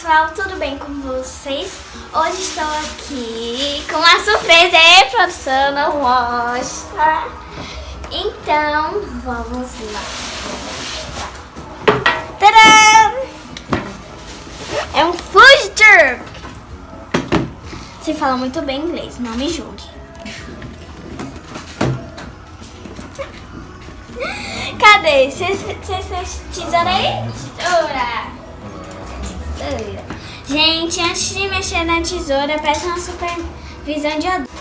pessoal, tudo bem com vocês? Hoje estou aqui com uma surpresa, produção, não mostra. Então, vamos lá. Tadã! É um food truck. Você fala muito bem inglês, não me julgue. Cadê? Vocês tesoura aí? Tesoura. Gente, antes de mexer na tesoura, peça uma supervisão de adulto.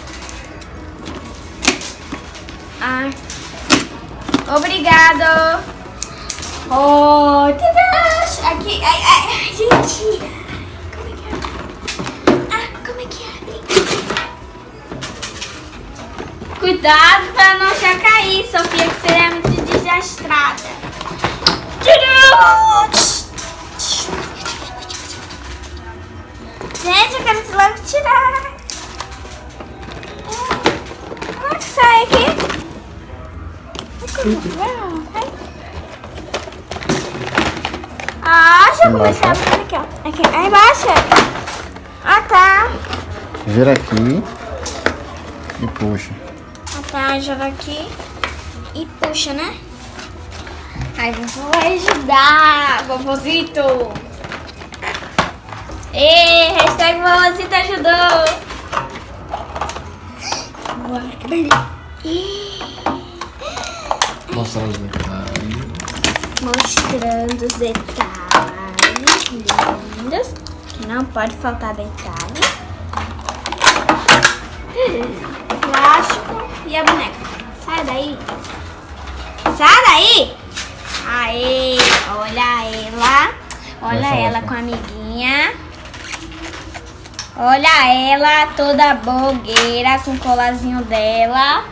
Obrigado. Oh, aqui, ai, gente. Como é que abre? Como é que abre? Cuidado pra não já cair, Sofia, que você é muito desastrada. Gente, eu quero logo tirar. Como é que sai aqui? Deixa eu começar a abrir aqui, ó. Aqui, aí embaixo. Tá. Gira aqui e puxa. Tá, gira aqui e puxa, né? Aí vovô vai ajudar, vovôzito. Hashtag vovôzito ajudou. Uau, que beleza. Mostrar os detalhes. Mostrando os detalhes lindos. Que não pode faltar detalhe. Plástico e a boneca. Sai daí. Sai daí. Aê, olha ela. Olha ela com a amiguinha. Olha ela toda blogueira com o colarzinho dela.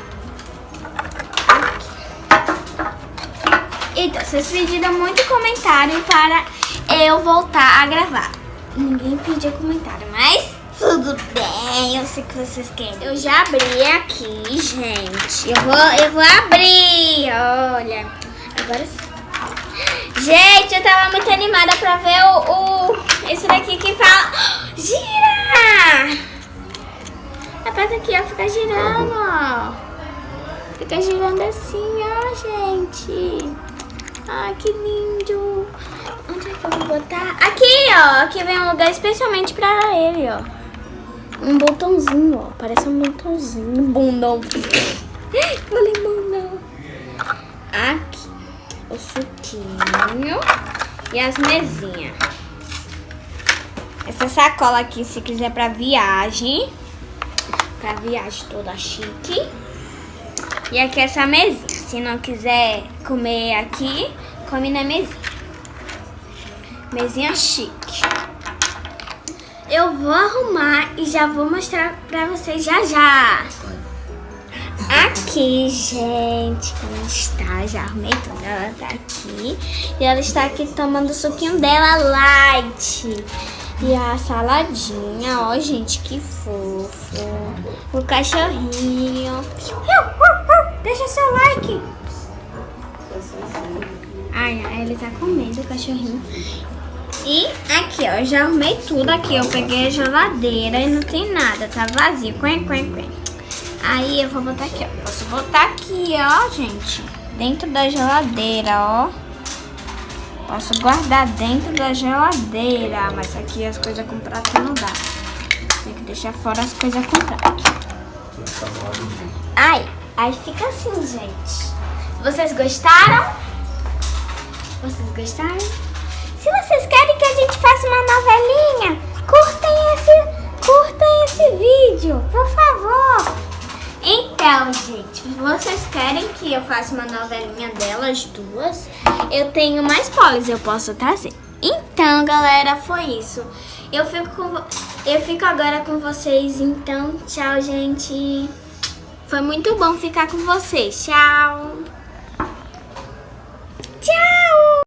Então, vocês pediram muito comentário para eu voltar a gravar. Ninguém pediu comentário, mas tudo bem, eu sei que vocês querem. Eu já abri aqui, gente. Eu vou abrir, olha. Agora sim. Gente, eu tava muito animada pra ver esse daqui que fala. Gira! Aperta aqui, ó, fica girando, ó. Fica girando assim, ó, gente. Ai, que lindo. Onde é que eu vou botar? Aqui, ó. Aqui vem um lugar especialmente pra ele, ó. Um botãozinho, ó. Parece um botãozinho. Um bundão. Falei bundão. Aqui. O suquinho. E as mesinhas. Essa sacola aqui, se quiser pra viagem. Pra viagem toda chique. E aqui essa mesinha. Se não quiser comer aqui, come na mesinha. Mesinha chique. Eu vou arrumar e já vou mostrar pra vocês já. Aqui, gente, como está? Já arrumei tudo. Ela tá aqui. E ela está aqui tomando o suquinho dela light. E a saladinha, ó, gente, que fofo. O cachorrinho. Deixa seu like. Ai, ele tá comendo o cachorrinho. E aqui, ó, eu já arrumei tudo aqui. Eu peguei a geladeira e não tem nada, tá vazio. Aí eu vou botar aqui, ó. Posso botar aqui, ó, gente. Dentro da geladeira, ó. Posso guardar dentro da geladeira. Mas aqui as coisas com prato não dá. Tem que deixar fora as coisas com prato. Aí fica assim, gente. Vocês gostaram? Vocês gostaram? Se vocês querem que a gente faça uma novelinha, curtem esse vídeo, por favor. Então, gente, vocês querem que eu faça uma novelinha delas duas? Eu tenho mais polis, eu posso trazer. Então, galera, foi isso. Eu fico agora com vocês, então, tchau, gente. Foi muito bom ficar com vocês. Tchau.